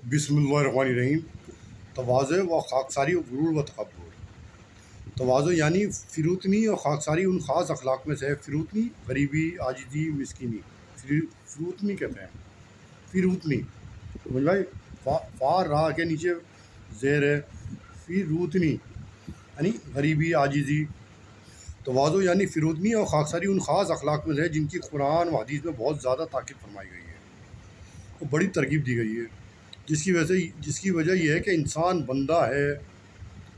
بسم اللہ الرحمن الرحیم۔ تواضع و خاکساری و غرور و تکبر۔ تواضع یعنی فروتنی اور خاکساری ان خاص اخلاق میں سے ہے۔ فروتنی غریبی، عاجزی، مسکینی، فروتنی کہتے ہیں۔ فروتنی سمجھ بھائی، فار راہ کے نیچے زیر ہے، فروتنی یعنی غریبی، عاجزی۔ تواضع یعنی فروتنی اور خاکساری ان خاص اخلاق میں سے ہے جن کی قرآن و حدیث میں بہت زیادہ تاکید فرمائی گئی ہے اور بڑی ترغیب دی گئی ہے، جس کی وجہ یہ ہے کہ انسان بندہ ہے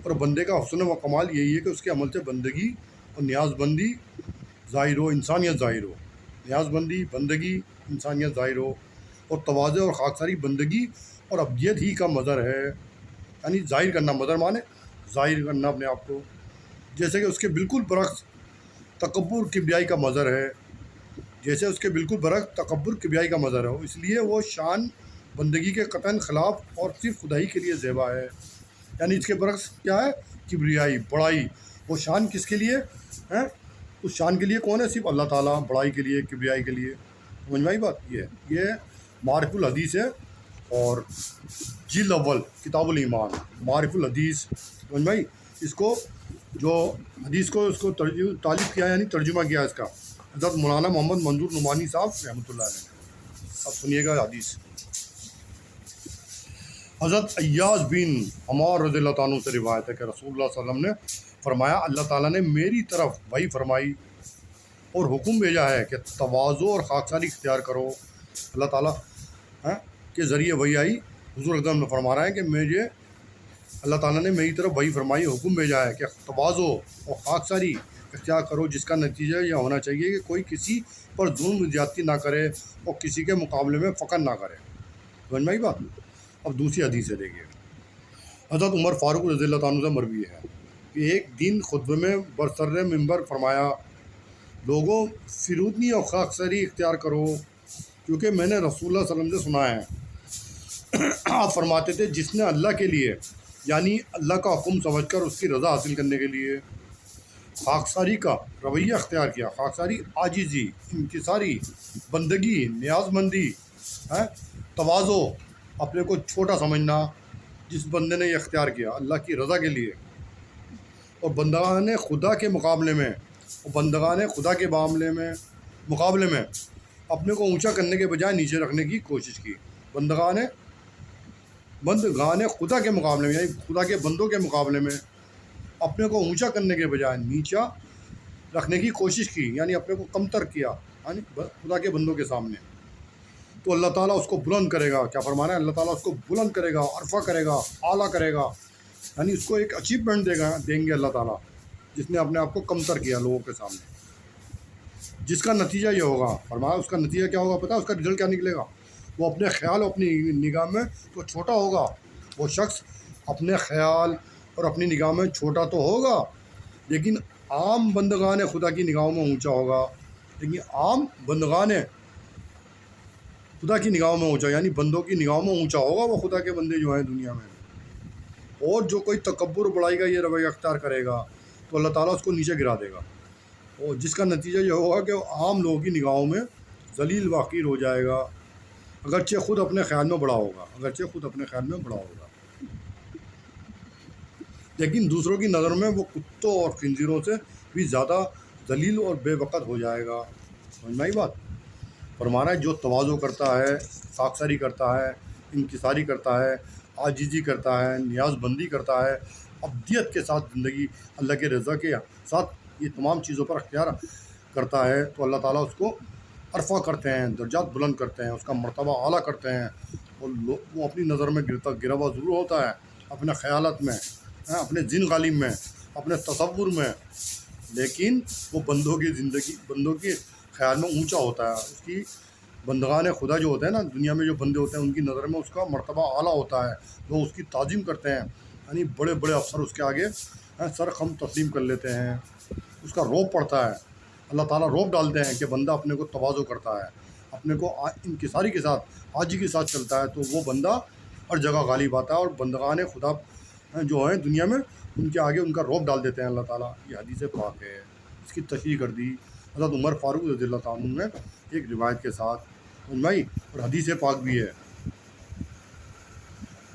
اور بندے کا حسن و کمال یہی ہے کہ اس کے عمل سے بندگی اور نیاز بندی ظاہر ہو، انسانیت ظاہر ہو۔ نیاز بندی، بندگی، انسانیت ظاہر ہو، اور تواضع اور خاکساری بندگی اور ابدیت ہی کا مظہر ہے، یعنی ظاہر کرنا، مظہر مانے ظاہر کرنا اپنے آپ کو، جیسے کہ اس کے بالکل برعکس تکبر کبریائی کا مظہر ہے، جیسے اس کے بالکل برعکس تکبر کبریائی کا مظہر ہو، اس لیے وہ شان بندگی کے قطعاً خلاف اور صرف خدائی کے لیے زیبا ہے۔ یعنی اس کے برعکس کیا ہے؟ کبریائی، بڑائی۔ وہ شان کس کے لیے ہے؟ اس شان کے لیے کون ہے؟ صرف اللہ تعالیٰ۔ بڑائی کے لیے، کبریائی کے لیے، سمجھ میں آئی بات؟ یہ معارف الحدیث ہے، اور جلد اول کتاب الایمان، معارف الحدیث، سمجھ میں آئی؟ اس کو جو حدیث کو اس کو تالیف کیا، یعنی ترجمہ کیا اس کا، حضرت مولانا محمد منظور نعمانی صاحب رحمۃ اللہ علیہ نے۔ اب سنیے گا حدیث۔ حضرت ایاز بن عمار رضی اللہ عنہ سے روایت ہے کہ رسول اللہ صلی اللہ علیہ وسلم نے فرمایا، اللہ تعالیٰ نے میری طرف وحی فرمائی اور حکم بھیجا ہے کہ تواضع اور خاکساری اختیار کرو۔ اللہ تعالیٰ کے ذریعے وحی آئی، حضور اکرم نے فرما رہا ہے کہ اللہ تعالیٰ نے میری طرف وحی فرمائی، حکم بھیجا ہے کہ تواضع اور خاکساری اختیار کرو، جس کا نتیجہ یہ ہونا چاہیے کہ کوئی کسی پر ظلم و زیادتی نہ کرے اور کسی کے مقابلے میں فخر نہ کرے۔ سمجھ میں آئی بات؟ اب دوسری حدیث ہے، دیکھیے۔ حضرت عمر فاروق رضی اللہ عنہ سے مروی ہے کہ ایک دن خطبے میں برسر منبر فرمایا، لوگوں فروتنی اور خاکساری اختیار کرو، کیونکہ میں نے رسول اللہ صلی اللہ علیہ وسلم سے سنا ہے، آپ فرماتے تھے جس نے اللہ کے لیے یعنی اللہ کا حکم سمجھ کر اس کی رضا حاصل کرنے کے لیے خاکساری کا رویہ اختیار کیا، خاکساری عاجزی، انکساری، بندگی، نیاز مندی ہے، تواضع، اپنے کو چھوٹا سمجھنا، جس بندے نے یہ اختیار کیا اللہ کی رضا کے لیے اور بندگان خدا کے مقابلے میں اپنے کو اونچا کرنے کے بجائے نیچے رکھنے کی کوشش کی، بندگان خدا کے مقابلے میں، یعنی خدا کے بندوں کے مقابلے میں اپنے کو اونچا کرنے کے بجائے نیچا رکھنے کی کوشش کی، یعنی اپنے کو کمتر کیا، یعنی خدا کے بندوں کے سامنے، تو اللہ تعالیٰ اس کو بلند کرے گا۔ کیا فرمانا ہے؟ اللہ تعالیٰ اس کو بلند کرے گا، عرفہ کرے گا، اعلیٰ کرے گا، یعنی اس کو ایک اچیومنٹ دیں گے اللہ تعالیٰ، جس نے اپنے آپ کو کمتر کیا لوگوں کے سامنے، جس کا نتیجہ یہ ہوگا۔ فرمایا اس کا نتیجہ کیا ہوگا پتہ ہے؟ اس کا رزلٹ کیا نکلے گا؟ وہ اپنے خیال اور اپنی نگاہ میں تو چھوٹا ہوگا، وہ شخص اپنے خیال اور اپنی نگاہ میں چھوٹا تو ہوگا، لیکن عام بندگان خدا کی نگاہوں میں اونچا ہوگا، خدا کی نگاہوں میں اونچا، یعنی بندوں کی نگاہوں میں اونچا ہوگا وہ خدا کے بندے جو ہیں دنیا میں۔ اور جو کوئی تکبر بڑائی کا یہ رویہ اختیار کرے گا تو اللہ تعالیٰ اس کو نیچے گرا دے گا، اور جس کا نتیجہ یہ ہوگا کہ وہ عام لوگوں کی نگاہوں میں ذلیل و حقیر ہو جائے گا، اگرچہ خود اپنے خیال میں بڑا ہوگا، لیکن دوسروں کی نظر میں وہ کتوں اور خنزیروں سے بھی زیادہ ذلیل اور بے وقت ہو جائے گا۔ سمجھ میں آئی بات؟ فرمانا ہے جو تواضع کرتا ہے، خاکساری کرتا ہے، انکساری کرتا ہے، عاجزی کرتا ہے، نیاز بندی کرتا ہے، ابدیت کے ساتھ زندگی اللہ کے رضا کے ساتھ یہ تمام چیزوں پر اختیار کرتا ہے، تو اللہ تعالیٰ اس کو عرفہ کرتے ہیں، درجات بلند کرتے ہیں، اس کا مرتبہ اعلیٰ کرتے ہیں، اور وہ اپنی نظر میں گرا ہوا ضرور ہوتا ہے، اپنے خیالات میں، اپنے ذہن غالب میں، اپنے تصور میں، لیکن وہ بندوں کے خیال میں اونچا ہوتا ہے۔ اس کی بندگان خدا جو ہوتے ہیں نا، دنیا میں جو بندے ہوتے ہیں ان کی نظر میں اس کا مرتبہ اعلیٰ ہوتا ہے، وہ اس کی تعظیم کرتے ہیں، یعنی بڑے بڑے افسر اس کے آگے سر خم تسلیم کر لیتے ہیں، اس کا رعب پڑتا ہے، اللہ تعالیٰ رعب ڈالتے ہیں کہ بندہ اپنے کو تواضع کرتا ہے، اپنے کو انکساری کے ساتھ، عاجزی کے ساتھ چلتا ہے، تو وہ بندہ ہر جگہ غالب آتا ہے، اور بندگان خدا جو ہیں دنیا میں ان کے آگے ان کا رعب ڈال دیتے ہیں اللہ تعالیٰ۔ یہ حدیث پاک ہے، اس کی تشریح کر دی حضرت عمر فاروق رضی اللہ عنہ نے ایک روایت کے ساتھ، اور حدیث پاک بھی ہے۔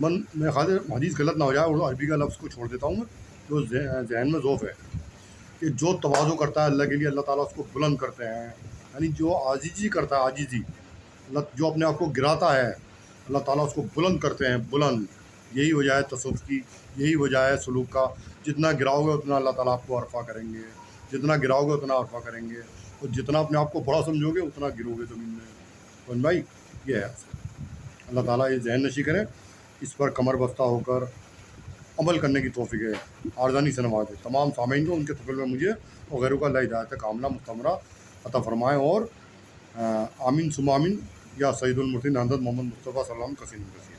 میں حدیث غلط نہ ہو جائے، اردو عربی کا لفظ کو چھوڑ دیتا ہوں میں، جو ذہن میں ذوف ہے کہ جو تواضع کرتا ہے اللہ کے لیے، اللہ تعالیٰ اس کو بلند کرتے ہیں. یعنی جو عاجزی کرتا ہے، عاجزی، جو اپنے آپ کو گراتا ہے، اللہ تعالیٰ اس کو بلند کرتے ہیں، بلند. یہی وجہ ہے تصوف کی، یہی وجہ ہے سلوک کا. جتنا گراؤ گے اتنا اللہ تعالیٰ آپ کو عرفہ کریں گے، جتنا گراؤ گے اتنا عرفہ کریں گے، اور جتنا اپنے آپ کو بڑا سمجھو گے اتنا گرو گے زمین میں. تو بھائی یہ ہے. اللہ تعالیٰ یہ ذہن نشی کرے، اس پر کمر بستہ ہو کر عمل کرنے کی توفیق ہے، آرزانی سے نوازے. تمام سامعین کو ان کے طفل میں مجھے اور غیروں کا اللہ ہدایت کاملہ مستمرہ عطا فرمائے. اور آمین ثم آمین. یا سعید المرسلین حضرت محمد مصطفیٰ صلی اللہ علیہ وسلم کثیر.